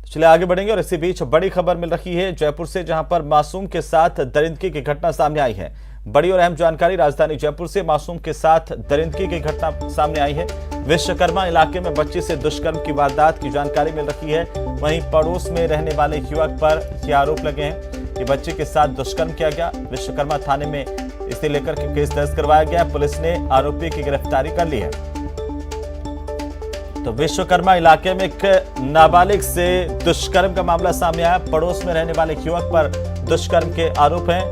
चलिए आगे बढ़ेंगे और इसी बीच बड़ी खबर मिल रही है जयपुर से, जहां पर मासूम के साथ दरिंदगी की घटना सामने आई है। बड़ी और अहम जानकारी राजधानी जयपुर से मासूम के साथ दरिंदगी की घटना सामने आई है। विश्वकर्मा इलाके में बच्ची से दुष्कर्म की वारदात की जानकारी मिल रही है। वहीं पड़ोस में रहने वाले युवक पर ये आरोप लगे हैं कि बच्ची के साथ दुष्कर्म किया गया। विश्वकर्मा थाने में इसे लेकर के केस दर्ज करवाया गया। पुलिस ने आरोपी की गिरफ्तारी कर ली है। तो विश्वकर्मा इलाके में एक नाबालिग से दुष्कर्म का मामला सामने आया। पड़ोस में रहने वाले युवक पर दुष्कर्म के आरोप हैं।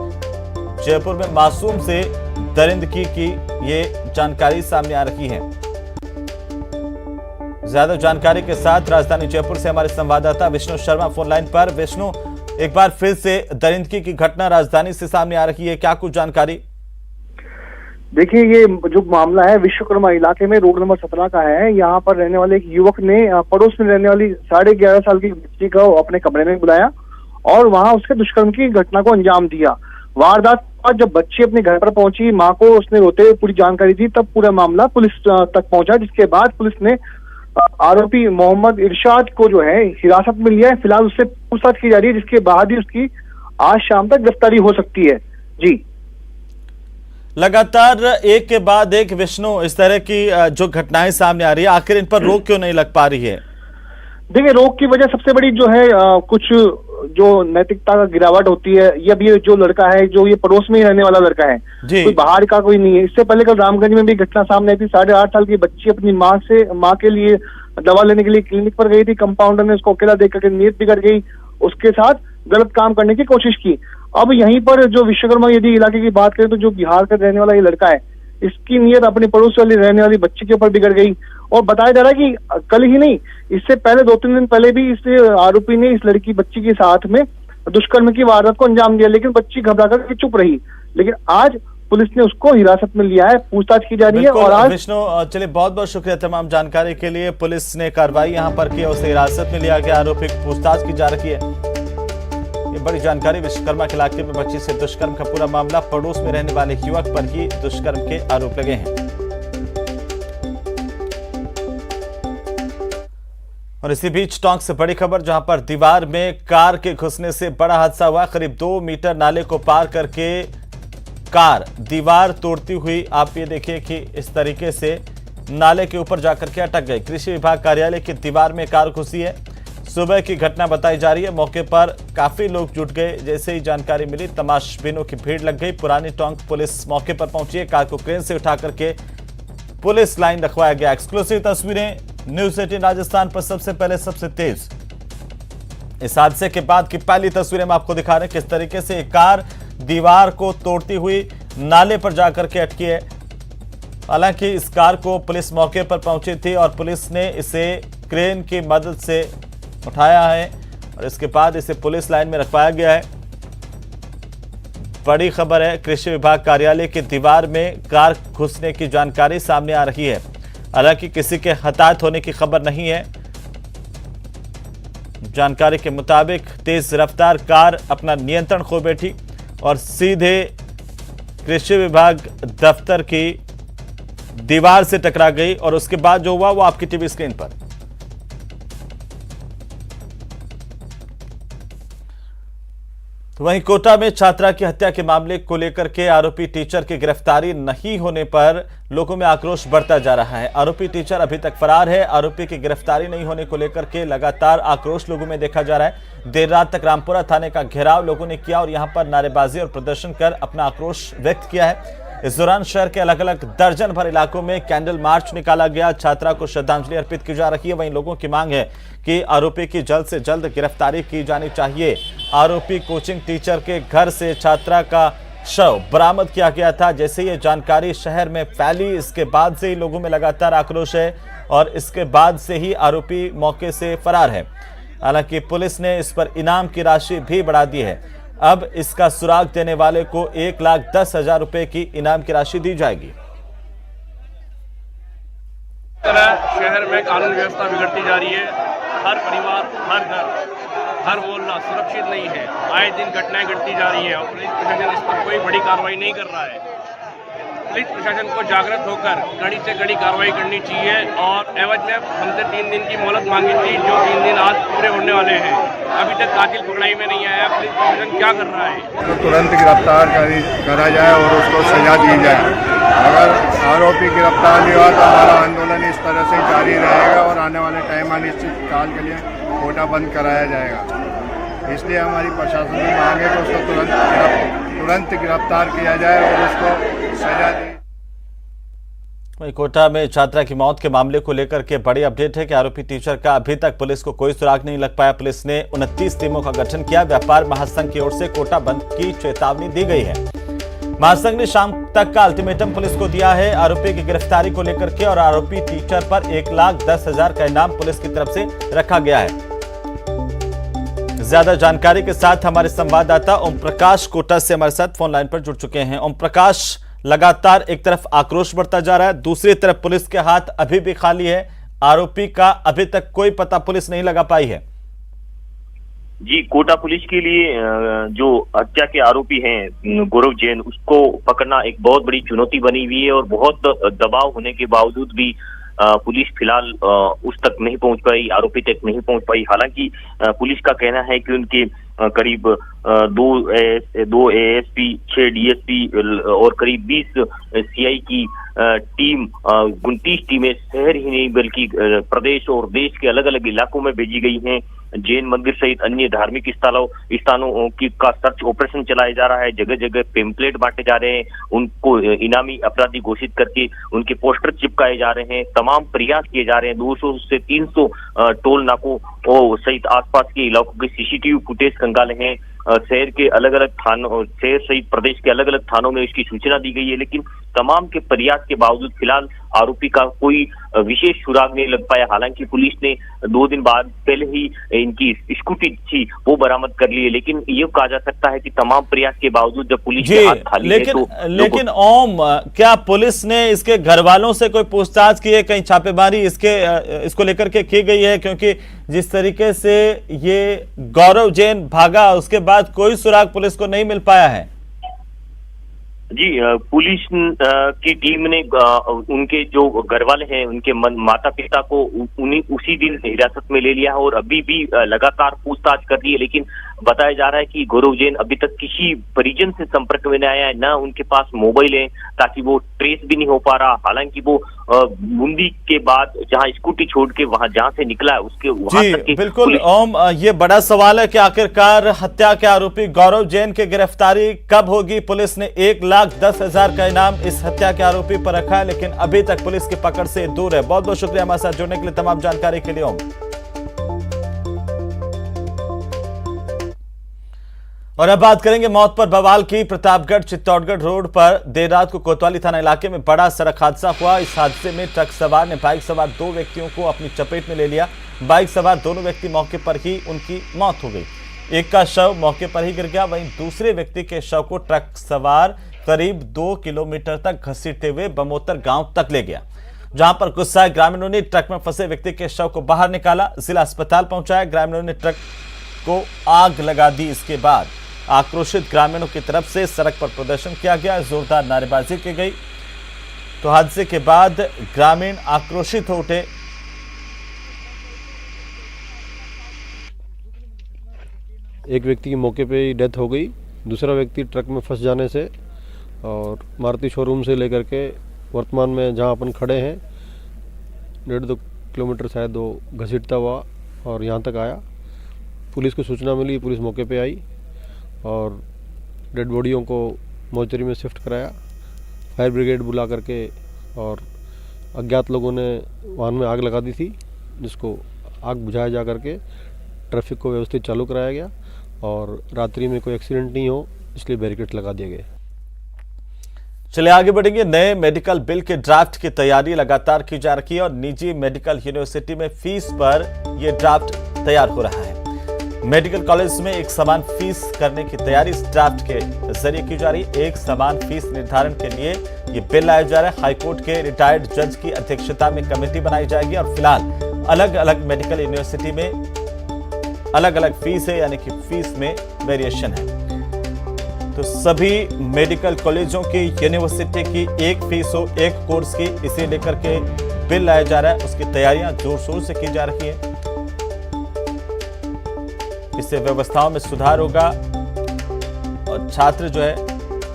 जयपुर में मासूम से दरिंदगी की ये जानकारी सामने आ रही है। ज्यादा जानकारी के साथ राजधानी जयपुर से हमारे संवाददाता विष्णु शर्मा फोन लाइन पर। विष्णु, एक बार फिर से दरिंदगी की घटना राजधानी से सामने आ रही है, क्या कुछ जानकारी? देखिए, ये जो मामला है विश्वकर्मा इलाके में रोड नंबर 17 का है। यहाँ पर रहने वाले एक युवक ने पड़ोस में रहने वाली 11.5 साल की बच्ची को अपने कमरे में बुलाया और वहां उसके दुष्कर्म की घटना को अंजाम दिया। वारदात पर जब बच्ची अपने घर पर पहुंची, मां को उसने रोते हुए पूरी जानकारी दी, तब पूरा मामला पुलिस तक पहुंचा, जिसके बाद पुलिस ने आरोपी मोहम्मद इरशाद को जो है हिरासत में लिया है। फिलहाल उससे पूछताछ की जा रही है, जिसके बाद ही उसकी आज शाम तक गिरफ्तारी हो सकती है। जी, लगातार एक के बाद एक विष्णु इस तरह की जो घटनाएं सामने आ रही है, आखिर इन पर रोक क्यों नहीं लग पा रही है? देखिए, रोक की वजह सबसे बड़ी जो है कुछ जो नैतिकता का गिरावट होती है। ये अभी जो लड़का है, जो ये पड़ोस में ही रहने वाला लड़का है, कोई बाहर का कोई नहीं है। इससे पहले कल रामगंज में भी घटना सामने आई थी। 8.5 साल की बच्ची अपनी माँ के लिए दवा लेने के लिए क्लिनिक पर गई थी। कंपाउंडर ने उसको अकेला देख करके नीयत बिगड़ गई, उसके साथ गलत काम करने की कोशिश की। अब यहीं पर जो विश्वकर्मा यदि इलाके की बात करें तो जो बिहार का रहने वाला ये लड़का है, इसकी नीयत अपने पड़ोस वाली रहने वाली बच्ची के ऊपर बिगड़ गई। और बताया जा रहा है कि कल ही नहीं, इससे पहले 2-3 दिन पहले भी इस आरोपी ने इस लड़की बच्ची के साथ में दुष्कर्म की वारदात को अंजाम दिया, लेकिन बच्ची घबरा कर चुप रही। लेकिन आज पुलिस ने उसको हिरासत में लिया है, पूछताछ की जा रही है। और आज विष्णु, चलिए बहुत बहुत शुक्रिया तमाम जानकारी के लिए। पुलिस ने कार्रवाई यहाँ पर की, उसे हिरासत में लिया गया, आरोपी की पूछताछ की जा रही है। ये बड़ी जानकारी। विश्वकर्मा के इलाके में बच्ची से दुष्कर्म का पूरा मामला, पड़ोस में रहने वाले युवक पर ही दुष्कर्म के आरोप लगे हैं। और इसी बीच टोंक से बड़ी खबर, जहां पर दीवार में कार के घुसने से बड़ा हादसा हुआ। करीब 2 मीटर नाले को पार करके कार दीवार तोड़ती हुई, आप ये देखिए कि इस तरीके से नाले के ऊपर जाकर के अटक गई। कृषि विभाग कार्यालय की दीवार में कार घुसी है। सुबह की घटना बताई जा रही है। मौके पर काफी लोग जुट गए। जैसे ही जानकारी मिली, तमाशबीनों की भीड़ लग गई। पुरानी टोंक पुलिस मौके पर पहुंची है। कार को क्रेन से उठा करके पुलिस लाइन रखवाया गया। एक्सक्लूसिव तस्वीरें न्यूज़ 18 राजस्थान पर सबसे पहले, सबसे तेज। इस हादसे के बाद की पहली तस्वीरें हम आपको दिखा रहे हैं, किस तरीके से एक कार दीवार को तोड़ती हुई नाले पर जाकर के अटकी है। हालांकि इस कार को पुलिस मौके पर पहुंची थी और पुलिस ने इसे क्रेन की मदद से उठाया है और इसके बाद इसे पुलिस लाइन में रखवाया गया है। बड़ी खबर है, कृषि विभाग कार्यालय की दीवार में कार घुसने की जानकारी सामने आ रही है। हालांकि किसी के हताहत होने की खबर नहीं है। जानकारी के मुताबिक तेज रफ्तार कार अपना नियंत्रण खो बैठी और सीधे कृषि विभाग दफ्तर की दीवार से टकरा गई और उसके बाद जो हुआ वो आपकी टीवी स्क्रीन पर। तो वहीं कोटा में छात्रा की हत्या के मामले को लेकर के आरोपी टीचर की गिरफ्तारी नहीं होने पर लोगों में आक्रोश बढ़ता जा रहा है। आरोपी टीचर अभी तक फरार है। आरोपी की गिरफ्तारी नहीं होने को लेकर के लगातार आक्रोश लोगों में देखा जा रहा है। देर रात तक रामपुरा थाने का घेराव लोगों ने किया और यहां पर नारेबाजी और प्रदर्शन कर अपना आक्रोश व्यक्त किया है। इस दौरान शहर के अलग अलग दर्जन भर इलाकों में कैंडल मार्च निकाला गया। छात्रा को श्रद्धांजलि अर्पित की जा रही है। वहीं लोगों की मांग है कि आरोपी की जल्द से जल्द गिरफ्तारी की जानी चाहिए। आरोपी कोचिंग टीचर के घर से छात्रा का शव बरामद किया गया था। जैसे ये जानकारी शहर में फैली, इसके बाद से ही लोगों में लगातार आक्रोश है और इसके बाद से ही आरोपी मौके से फरार है। हालांकि पुलिस ने इस पर इनाम की राशि भी बढ़ा दी है। अब इसका सुराग देने वाले को 1,10,000 रुपए की इनाम की राशि दी जाएगी। शहर में कानून व्यवस्था बिगड़ती जा रही है। हर परिवार, हर घर, हर मोहल्ला सुरक्षित नहीं है। आए दिन घटनाएं घटती जा रही है और पुलिस प्रशासन इस पर कोई बड़ी कार्रवाई नहीं कर रहा है। पुलिस प्रशासन को जागृत होकर कड़ी से कड़ी कार्रवाई करनी चाहिए और एवज में हमसे 3 दिन की मोहलत मांगी थी, जो 3 दिन आज पूरे होने वाले हैं। अभी तक कातिल पकड़ाई में नहीं आया। पुलिस प्रशासन क्या कर रहा है? तो तुरंत गिरफ्तार करा जाए और उसको सजा दी जाए। अगर आरोपी गिरफ्तार नहीं हुआ तो हमारा आंदोलन इस तरह से जारी रहेगा और आने वाले टाइम अनिश्चित काल के लिए कोटा बंद कराया जाएगा। इसलिए हमारी प्रशासन की मांग है कि उसको तुरंत गिरफ्तार किया जाए और उसको सजा दी। वहीं कोटा में छात्रा की मौत के मामले को लेकर के बड़ी अपडेट है कि आरोपी टीचर का अभी तक पुलिस को कोई सुराग नहीं लग पाया। पुलिस ने 29 टीमों का गठन किया। व्यापार महासंघ की ओर से कोटा बंद की चेतावनी दी गई है। महासंघ ने शाम तक का अल्टीमेटम पुलिस को दिया है आरोपी की गिरफ्तारी को लेकर के, और आरोपी टीचर पर 1,10,000 का इनाम पुलिस की तरफ से रखा गया है। ज्यादा जानकारी के साथ हमारे संवाददाता ओम प्रकाश कोटा से हमारे साथ फोन लाइन पर जुड़ चुके हैं। ओम प्रकाश, लगातार एक तरफ आक्रोश बढ़ता जा रहा है, दूसरी तरफ पुलिस के हाथ अभी भी खाली है। आरोपी का अभी तक कोई पता पुलिस नहीं लगा पाई है। जी, कोटा पुलिस के लिए जो हत्या के आरोपी हैं गौरव जैन, उसको पकड़ना एक बहुत बड़ी चुनौती बनी हुई है और बहुत दबाव होने के बावजूद भी पुलिस फिलहाल उस तक नहीं पहुंच पाई, आरोपी तक नहीं पहुंच पाई। हालांकि पुलिस का कहना है कि उनके करीब 2 एएसपी, 6 डीएसपी और करीब 20 सीआई की टीम 29 टीमें शहर ही नहीं बल्कि प्रदेश और देश के अलग अलग इलाकों में भेजी गई हैं। जैन मंदिर सहित अन्य धार्मिक स्थानों का सर्च ऑपरेशन चलाया जा रहा है। जगह जगह पेम्पलेट बांटे जा रहे हैं, उनको इनामी अपराधी घोषित करके उनके पोस्टर चिपकाए जा रहे हैं। तमाम प्रयास किए जा रहे हैं। 200 से 300 टोल नाकों सहित आसपास के इलाकों के सीसीटीवी फुटेज खंगाले हैं। शहर के अलग अलग थानों, शहर सहित प्रदेश के अलग अलग थानों में इसकी सूचना दी गई है, लेकिन तमाम के प्रयास के बावजूद फिलहाल आरोपी का कोई विशेष सुराग नहीं लग पाया। हालांकि पुलिस ने 2 दिन बाद पहले ही इनकी स्कूटी थी वो बरामद कर ली है, लेकिन ये कहा जा सकता है कि तमाम प्रयास के बावजूद जब पुलिस के हाथ खाली है तो लेकिन ओम, क्या पुलिस ने इसके घर वालों से कोई पूछताछ की है? कहीं छापेमारी इसको लेकर के की गई है? क्योंकि जिस तरीके से ये गौरव जैन भागा उसके बाद कोई सुराग पुलिस को नहीं मिल पाया है। जी, पुलिस की टीम ने उनके जो घर वाले हैं, उनके माता पिता को उसी दिन हिरासत में ले लिया है और अभी भी लगातार पूछताछ कर रही है। लेकिन बताया जा रहा है कि गौरव जैन अभी तक किसी परिजन से संपर्क में नहीं आया है, न उनके पास मोबाइल है ताकि वो ट्रेस भी नहीं हो पा रहा। हालांकि वो बूंदी के बाद जहां स्कूटी छोड़ के वहां जहां से निकला है उसके वहां तक बिल्कुल ओम, ये बड़ा सवाल है कि आखिरकार हत्या के आरोपी गौरव जैन की गिरफ्तारी कब होगी? पुलिस ने 1,10,000 का इनाम इस हत्या के आरोपी पर रखा है, लेकिन अभी तक पुलिस की पकड़ से दूर है। बहुत बहुत शुक्रिया हमारे साथ जुड़ने के लिए, तमाम जानकारी के लिए ओम। और अब बात करेंगे मौत पर बवाल की। प्रतापगढ़ चित्तौड़गढ़ रोड पर देर रात को कोतवाली थाना इलाके में बड़ा सड़क हादसा हुआ। इस हादसे में ट्रक सवार ने बाइक सवार 2 व्यक्तियों को अपनी चपेट में ले लिया। बाइक सवार दोनों व्यक्ति मौके पर ही उनकी मौत हो गई। एक का शव मौके पर ही गिर गया, वहीं दूसरे व्यक्ति के शव को ट्रक सवार करीब 2 किलोमीटर तक घसीटते हुए बमोतर गांव तक ले गया, जहां पर गुस्साए ग्रामीणों ने ट्रक में फंसे व्यक्ति के शव को बाहर निकाला, जिला अस्पताल पहुंचाया। ग्रामीणों ने ट्रक को आग लगा दी। इसके बाद आक्रोशित ग्रामीणों की तरफ से सड़क पर प्रदर्शन किया गया, जोरदार नारेबाजी की गई। तो हादसे के बाद ग्रामीण आक्रोशित हो उठे। एक व्यक्ति की मौके पे ही डेथ हो गई, दूसरा व्यक्ति ट्रक में फंस जाने से और मारुति शोरूम से लेकर के वर्तमान में जहां अपन खड़े हैं 1.5-2 किलोमीटर शायद वो घसीटता हुआ और यहां तक आया। पुलिस को सूचना मिली, पुलिस मौके पे आई और डेड बॉडियों को मोर्चरी में शिफ्ट कराया। फायर ब्रिगेड बुला करके और अज्ञात लोगों ने वाहन में आग लगा दी थी, जिसको आग बुझाया जा करके ट्रैफिक को व्यवस्थित चालू कराया गया और रात्रि में कोई एक्सीडेंट नहीं हो इसलिए बैरिकेड लगा दिए गए। चलिए आगे बढ़ेंगे। नए मेडिकल बिल के ड्राफ्ट की तैयारी लगातार की जा रही है और निजी मेडिकल यूनिवर्सिटी में फीस पर यह ड्राफ्ट तैयार हो रहा है। मेडिकल कॉलेज में एक समान फीस करने की तैयारी इस ड्राफ्ट के जरिए की जा रही है। एक समान फीस निर्धारण के लिए ये बिल लाया जा रहा है। हाईकोर्ट के रिटायर्ड जज की अध्यक्षता में कमेटी बनाई जाएगी और फिलहाल अलग अलग मेडिकल यूनिवर्सिटी में अलग अलग फीस है, यानी कि फीस में वेरिएशन है। तो सभी मेडिकल कॉलेजों की यूनिवर्सिटी की एक फीस हो, एक कोर्स की, इसे लेकर के बिल लाया जा रहा है। उसकी तैयारियां जोर शोर से की जा रही है। इससे व्यवस्थाओं में सुधार होगा और छात्र जो है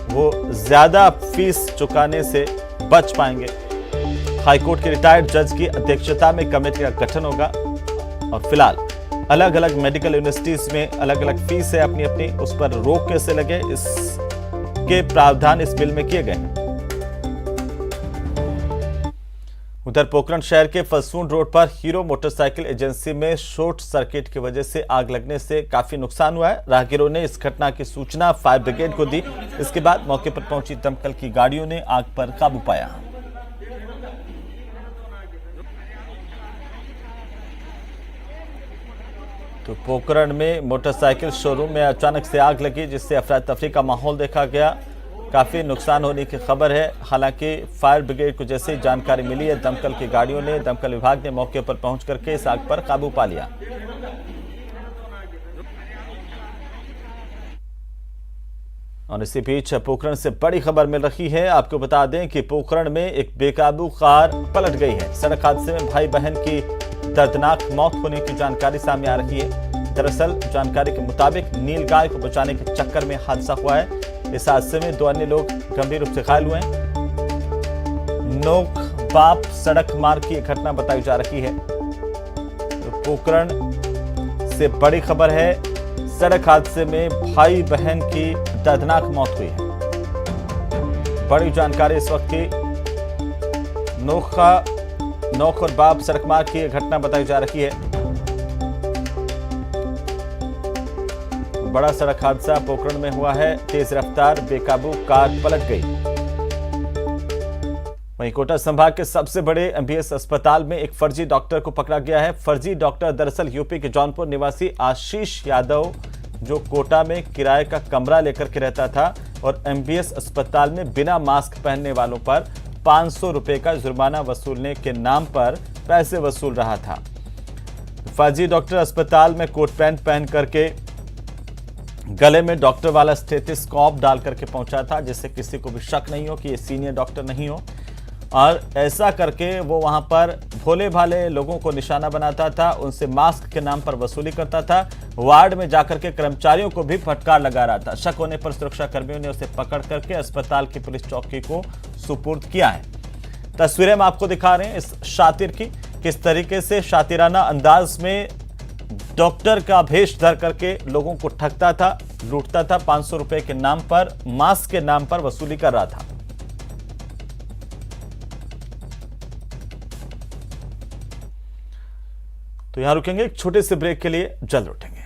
वो ज्यादा फीस चुकाने से बच पाएंगे। हाईकोर्ट के रिटायर्ड जज की अध्यक्षता में कमेटी का गठन होगा और फिलहाल अलग अलग मेडिकल यूनिवर्सिटीज में अलग अलग फीस है अपनी अपनी, उस पर रोक कैसे लगे इसके प्रावधान इस बिल में किए गए हैं। उधर पोखरण शहर के फलसून रोड पर हीरो मोटरसाइकिल एजेंसी में शॉर्ट सर्किट की वजह से आग लगने से काफी नुकसान हुआ है। राहगीरों ने इस घटना की सूचना फायर ब्रिगेड को दी। इसके बाद मौके पर पहुंची दमकल की गाड़ियों ने आग पर काबू पाया। तो पोखरण में मोटरसाइकिल शोरूम में अचानक से आग लगी, जिससे अफरा तफरी का माहौल देखा गया। काफी नुकसान होने की खबर है। हालांकि फायर ब्रिगेड को जैसे ही जानकारी मिली है, दमकल की गाड़ियों ने, दमकल विभाग ने मौके पर पहुंच करके इस आग पर काबू पा लिया। और इसी बीच पोखरण से बड़ी खबर मिल रही है। आपको बता दें कि पोखरण में एक बेकाबू कार पलट गई है। सड़क हादसे में भाई बहन की दर्दनाक मौत होने की जानकारी सामने आ रही है। दरअसल जानकारी के मुताबिक नीलगाय को बचाने के चक्कर में हादसा हुआ है। इस हादसे में 2 अन्य लोग गंभीर रूप से घायल हुए हैं। नोक बाप सड़क मार्ग की घटना बताई जा रही है। तो पोखरण से बड़ी खबर है। सड़क हादसे में भाई बहन की दर्दनाक मौत हुई है। बड़ी जानकारी इस वक्त की। नोक और बाप सड़क मार्ग की घटना बताई जा रही है। बड़ा सड़क हादसा पोखरण में हुआ है। तेज रफ्तार बेकाबू कार पलट गई। वहीं कोटा संभाग के सबसे बड़े एमबीएस अस्पताल में एक फर्जी डॉक्टर को पकड़ा गया है। फर्जी डॉक्टर दरअसल यूपी के जौनपुर निवासी आशीष यादव, जो कोटा में किराए का कमरा लेकर के रहता था और एमबीएस अस्पताल में बिना मास्क पहनने वालों पर 500 रुपए का जुर्माना वसूलने के नाम पर पैसे वसूल रहा था। फर्जी डॉक्टर अस्पताल में कोट पैंट पहन करके गले में डॉक्टर वाला स्टेथोस्कोप डाल करके पहुंचा था, जिससे किसी को भी शक नहीं हो कि ये सीनियर डॉक्टर नहीं हो। और ऐसा करके वो वहां पर भोले भाले लोगों को निशाना बनाता था, उनसे मास्क के नाम पर वसूली करता था। वार्ड में जाकर के कर्मचारियों को भी फटकार लगा रहा था। शक होने पर सुरक्षा कर्मियों ने उसे पकड़ करके अस्पताल की पुलिस चौकी को सुपुर्द किया है। तस्वीरें हम आपको दिखा रहे हैं इस शातिर की, किस तरीके से शातिराना अंदाज में डॉक्टर का भेष धर करके लोगों को ठगता था, लूटता था। 500 रुपए के नाम पर, मास्क के नाम पर वसूली कर रहा था। तो यहां रुकेंगे एक छोटे से ब्रेक के लिए, जल्द लौटेंगे।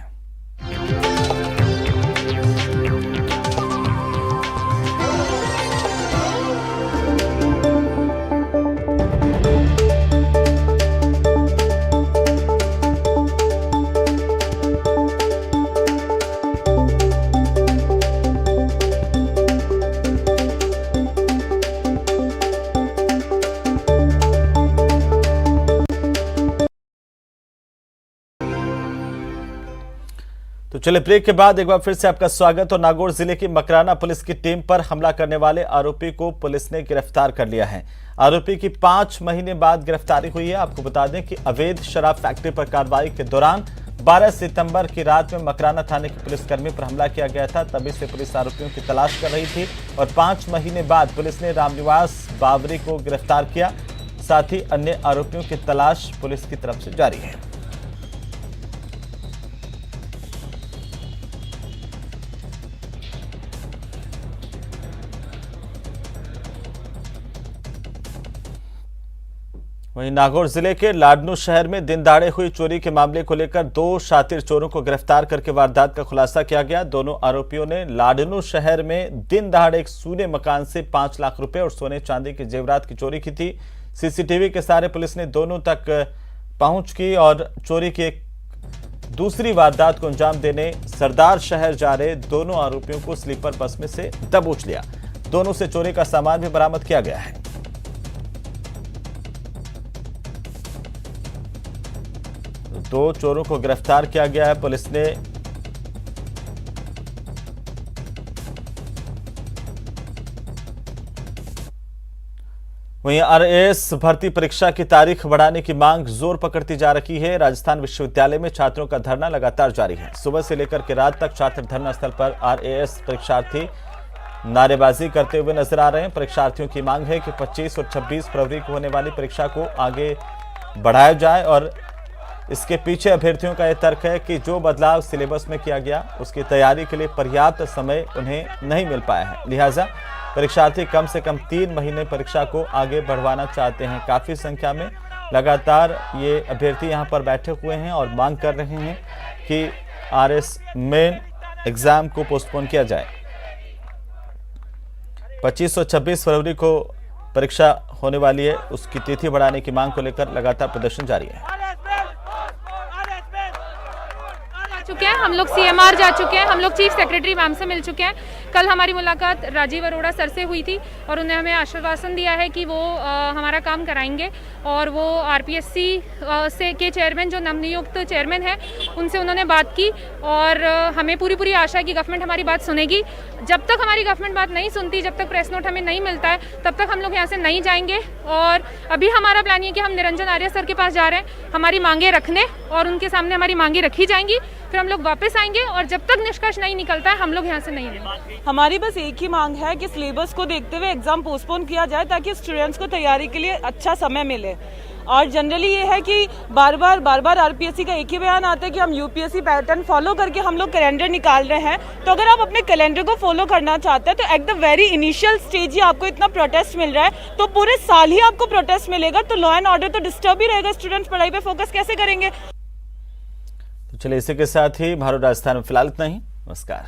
तो चलिए ब्रेक के बाद एक बार फिर से आपका स्वागत। और नागौर जिले की मकराना पुलिस की टीम पर हमला करने वाले आरोपी को पुलिस ने गिरफ्तार कर लिया है। आरोपी की 5 महीने बाद गिरफ्तारी हुई है। आपको बता दें कि अवैध शराब फैक्ट्री पर कार्रवाई के दौरान 12 सितंबर की रात में मकराना थाने के पुलिसकर्मी पर हमला किया गया था। तभी से पुलिस आरोपियों की तलाश कर रही थी और 5 महीने बाद पुलिस ने रामनिवास बावरी को गिरफ्तार किया। साथ ही अन्य आरोपियों की तलाश पुलिस की तरफ से जारी है। वहीं नागौर जिले के लाडनू शहर में दिन दहाड़े हुई चोरी के मामले को लेकर 2 शातिर चोरों को गिरफ्तार करके वारदात का खुलासा किया गया। दोनों आरोपियों ने लाडनू शहर में दिन दहाड़े एक सूने मकान से 5 लाख रुपए और सोने चांदी के जेवरात की चोरी की थी। सीसीटीवी के सहारे पुलिस ने दोनों तक पहुंच की और चोरी की एक दूसरी वारदात को अंजाम देने सरदार शहर जा रहे दोनों आरोपियों को स्लीपर बस में से दबोच लिया। दोनों से चोरी का सामान भी बरामद किया गया है। 2 चोरों को गिरफ्तार किया गया है पुलिस ने। वहीं आरएएस भर्ती परीक्षा की तारीख बढ़ाने की मांग जोर पकड़ती जा रही है। राजस्थान विश्वविद्यालय में छात्रों का धरना लगातार जारी है। सुबह से लेकर के रात तक छात्र धरना स्थल पर आरएएस परीक्षार्थी नारेबाजी करते हुए नजर आ रहे हैं। परीक्षार्थियों की मांग है कि 25 और 26 फरवरी को होने वाली परीक्षा को आगे बढ़ाया जाए और इसके पीछे अभ्यर्थियों का यह तर्क है कि जो बदलाव सिलेबस में किया गया उसकी तैयारी के लिए पर्याप्त समय उन्हें नहीं मिल पाया है। लिहाजा परीक्षार्थी कम से कम 3 महीने परीक्षा को आगे बढ़वाना चाहते हैं। काफी संख्या में लगातार ये अभ्यर्थी यहां पर बैठे हुए हैं और मांग कर रहे हैं कि आरएस मेन एग्जाम को पोस्टपोन किया जाए। 25 और 26 फरवरी को परीक्षा होने वाली है, उसकी तिथि बढ़ाने की मांग को लेकर लगातार प्रदर्शन जारी है। चुके हैं हम लोग, सीएमआर जा चुके हैं, हम लोग चीफ सेक्रेटरी मैम से मिल चुके हैं। कल हमारी मुलाकात राजीव अरोड़ा सर से हुई थी और उन्हें हमें आश्वासन दिया है कि वो हमारा काम कराएंगे और वो आरपीएससी से के चेयरमैन जो नवनियुक्त चेयरमैन है उनसे उन्होंने बात की और हमें पूरी आशा है कि गवर्नमेंट हमारी बात सुनेगी। जब तक हमारी गवर्नमेंट बात नहीं सुनती, जब तक प्रेस नोट हमें नहीं मिलता है, तब तक हम लोग यहाँ से नहीं जाएंगे। और अभी हमारा प्लान ये कि हम निरंजन आर्य सर के पास जा रहे हैं हमारी मांगे रखने और उनके सामने हमारी मांगे रखी जाएंगी, फिर हम लोग वापस आएंगे और जब तक निष्कर्ष नहीं निकलता है हम लोग यहाँ से नहीं जाएंगे। हमारी बस एक ही मांग है कि सिलेबस को देखते हुए एग्जाम पोस्टपोन किया जाए ताकि स्टूडेंट्स को तैयारी के लिए अच्छा समय मिले। और जनरली ये है कि बार बार आरपीएससी का एक ही बयान आता है कि हम यूपीएससी पैटर्न फॉलो करके हम लोग कैलेंडर निकाल रहे हैं। तो अगर आप अपने कैलेंडर को फॉलो करना चाहते हैं तो at the very initial stage ही आपको इतना प्रोटेस्ट मिल रहा है, तो पूरे साल ही आपको प्रोटेस्ट मिलेगा, तो लॉ एंड ऑर्डर तो डिस्टर्ब ही रहेगा। स्टूडेंट्स पढ़ाई पे फोकस कैसे करेंगे? तो चलिए इसी के साथ ही भारत राजस्थान में फिलहाल इतना ही। नमस्कार।